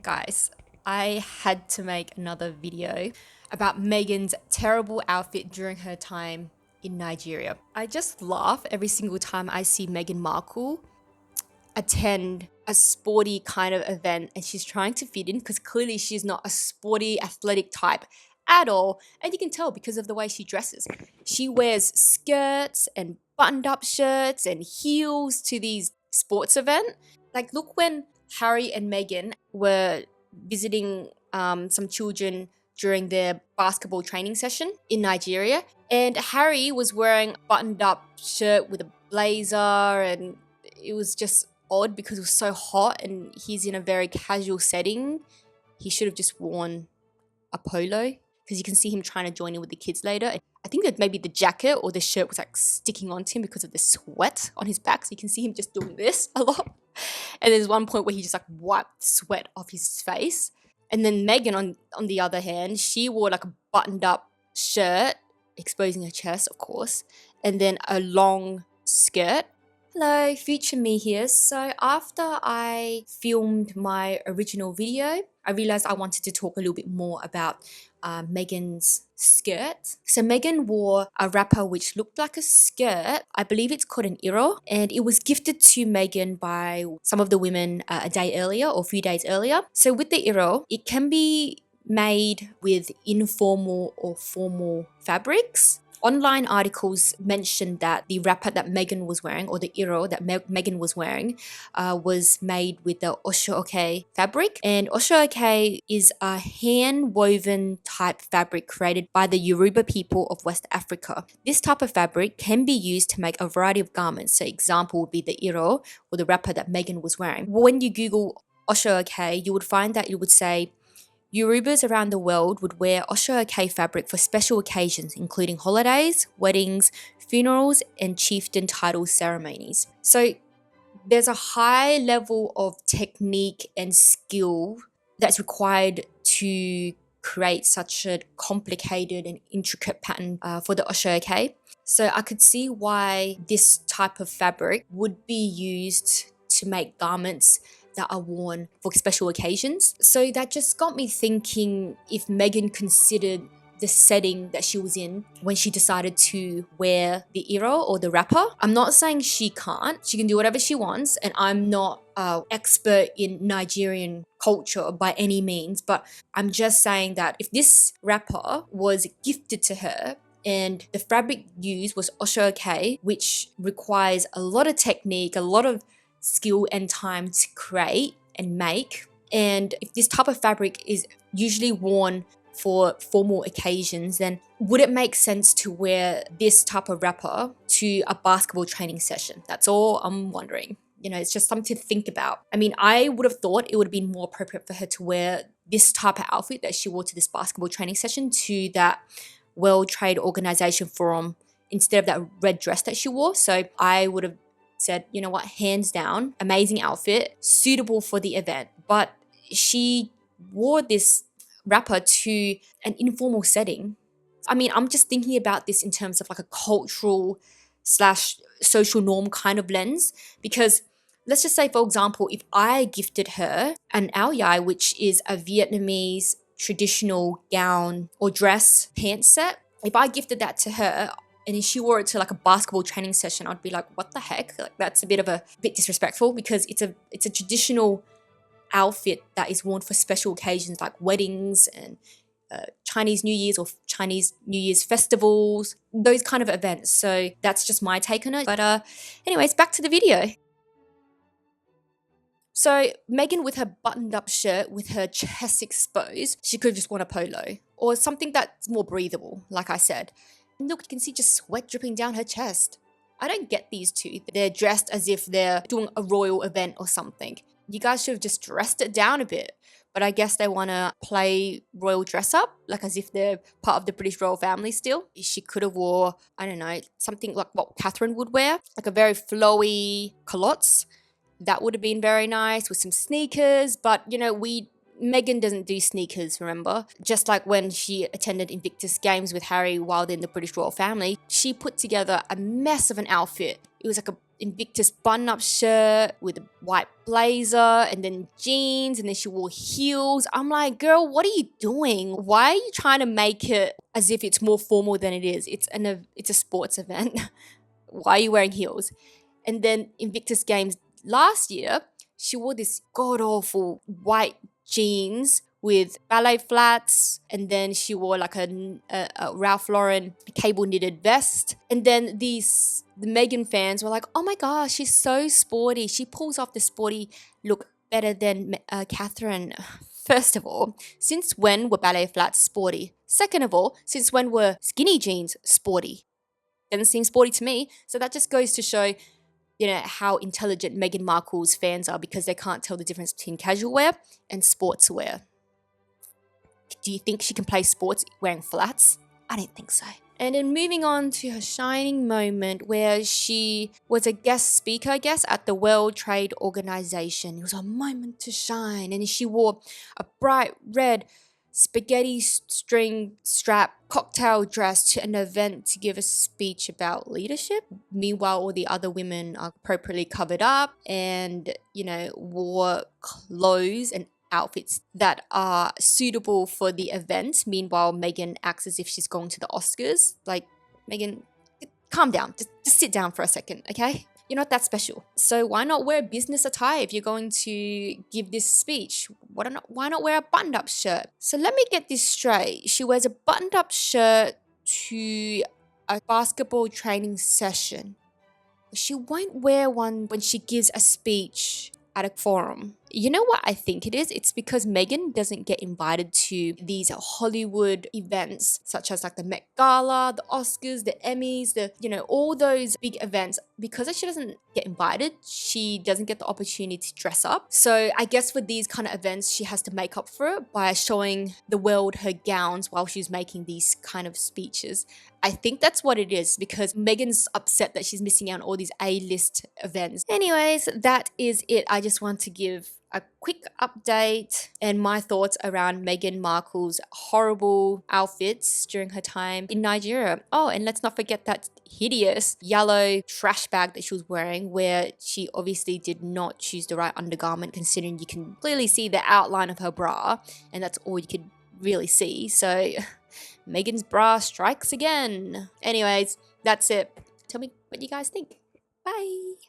Guys, I had to make another video about Meghan's terrible outfit during her time in Nigeria. I just laugh every single time I see Meghan Markle attend a sporty kind of event and she's trying to fit in because clearly she's not a sporty athletic type at all, and you can tell because of the way she dresses. She wears skirts and buttoned up shirts and heels to these sports event. Like, look, when Harry and Meghan were visiting some children during their basketball training session in Nigeria, and Harry was wearing a buttoned up shirt with a blazer, and it was just odd because it was so hot and he's in a very casual setting. He should have just worn a polo because you can see him trying to join in with the kids later. And I think that maybe the jacket or the shirt was like sticking onto him because of the sweat on his back. So you can see him just doing this a lot. And there's one point where he just like wiped sweat off his face. And then Meghan, on the other hand, she wore like a buttoned up shirt, exposing her chest, of course, and then a long skirt. Hello, future me here. So after I filmed my original video, I realized I wanted to talk a little bit more about Meghan's skirt. So Meghan wore a wrapper which looked like a skirt. I believe it's called an iro, and it was gifted to Meghan by some of the women a day earlier or a few days earlier. So with the iro, it can be made with informal or formal fabrics. Online articles mentioned that the wrapper that Meghan was wearing, or the iro that Meghan was wearing, was made with the osho-oke fabric. And osho-oke is a hand-woven type fabric created by the Yoruba people of West Africa. This type of fabric can be used to make a variety of garments. So example would be the iro, or the wrapper that Meghan was wearing. When you Google osho-oke, you would find that it would say Yorubas around the world would wear osho-oke fabric for special occasions, including holidays, weddings, funerals, and chieftain title ceremonies. So there's a high level of technique and skill that's required to create such a complicated and intricate pattern for the osho-oke. So I could see why this type of fabric would be used to make garments that are worn for special occasions. So that just got me thinking if Meghan considered the setting that she was in when she decided to wear the iro or the wrapper. I'm not saying she can't. She can do whatever she wants, and I'm not an expert in Nigerian culture by any means, but I'm just saying that if this wrapper was gifted to her and the fabric used was osho-oke, which requires a lot of technique, a lot of skill and time to create and make. And if this type of fabric is usually worn for formal occasions, then would it make sense to wear this type of wrapper to a basketball training session? That's all I'm wondering. You know, it's just something to think about. I mean, I would have thought it would have been more appropriate for her to wear this type of outfit that she wore to this basketball training session to that World Trade Organization forum instead of that red dress that she wore. So I would have said, you know what, hands down, amazing outfit, suitable for the event. But she wore this wrapper to an informal setting. I mean, I'm just thinking about this in terms of like a cultural slash social norm kind of lens, because let's just say, for example, if I gifted her an ao dai, which is a Vietnamese traditional gown or dress pants set, if I gifted that to her, and if she wore it to like a basketball training session, I'd be like, what the heck? Like, that's a bit disrespectful, because it's a traditional outfit that is worn for special occasions like weddings and Chinese New Year's or Chinese New Year's festivals, those kind of events. So that's just my take on it. But anyways, back to the video. So Meghan, with her buttoned up shirt with her chest exposed, she could have just worn a polo or something that's more breathable, like I said. Look, you can see just sweat dripping down her chest. I don't get these two. They're dressed as if they're doing a royal event or something. You guys should have just dressed it down a bit. But I guess they want to play royal dress up, like as if they're part of the British royal family still. She could have wore, I don't know, something like what Catherine would wear, like a very flowy culottes. That would have been very nice with some sneakers. But, you know, Meghan doesn't do sneakers, remember? Just like when she attended Invictus Games with Harry while they're in the British royal family, she put together a mess of an outfit. It was like a Invictus button-up shirt with a white blazer and then jeans, and then she wore heels. I'm like, girl, what are you doing? Why are you trying to make it as if it's more formal than it is? It's a sports event. Why are you wearing heels? And then Invictus Games last year, she wore this god-awful white jeans with ballet flats, and then she wore like a Ralph Lauren cable knitted vest. And then the Meghan fans were like, oh my gosh, she's so sporty. She pulls off the sporty look better than Catherine. First of all, since when were ballet flats sporty? Second of all, since when were skinny jeans sporty? Doesn't seem sporty to me. So that just goes to show, how intelligent Meghan Markle's fans are, because they can't tell the difference between casual wear and sportswear. Do you think she can play sports wearing flats? I don't think so. And then moving on to her shining moment, where she was a guest speaker, I guess, at the World Trade Organization. It was a moment to shine. And she wore a bright red spaghetti string strap cocktail dress to an event to give a speech about leadership. Meanwhile, all the other women are appropriately covered up and, wore clothes and outfits that are suitable for the event. Meanwhile, Meghan acts as if she's going to the Oscars. Like, Meghan, calm down. Just sit down for a second, okay? You're not that special. So why not wear business attire if you're going to give this speech? Why not wear a buttoned-up shirt? So let me get this straight. She wears a buttoned-up shirt to a basketball training session. She won't wear one when she gives a speech at a forum. You know what I think it is? It's because Meghan doesn't get invited to these Hollywood events, such as like the Met Gala, the Oscars, the Emmys, all those big events. Because she doesn't get invited, she doesn't get the opportunity to dress up. So I guess for these kind of events, she has to make up for it by showing the world her gowns while she's making these kind of speeches. I think that's what it is, because Meghan's upset that she's missing out on all these A-list events. Anyways, that is it. I just want to give a quick update and my thoughts around Meghan Markle's horrible outfits during her time in Nigeria. Oh, and let's not forget that hideous yellow trash bag that she was wearing, where she obviously did not choose the right undergarment, considering you can clearly see the outline of her bra, and that's all you could really see. So Meghan's bra strikes again. Anyways, that's it. Tell me what you guys think. Bye.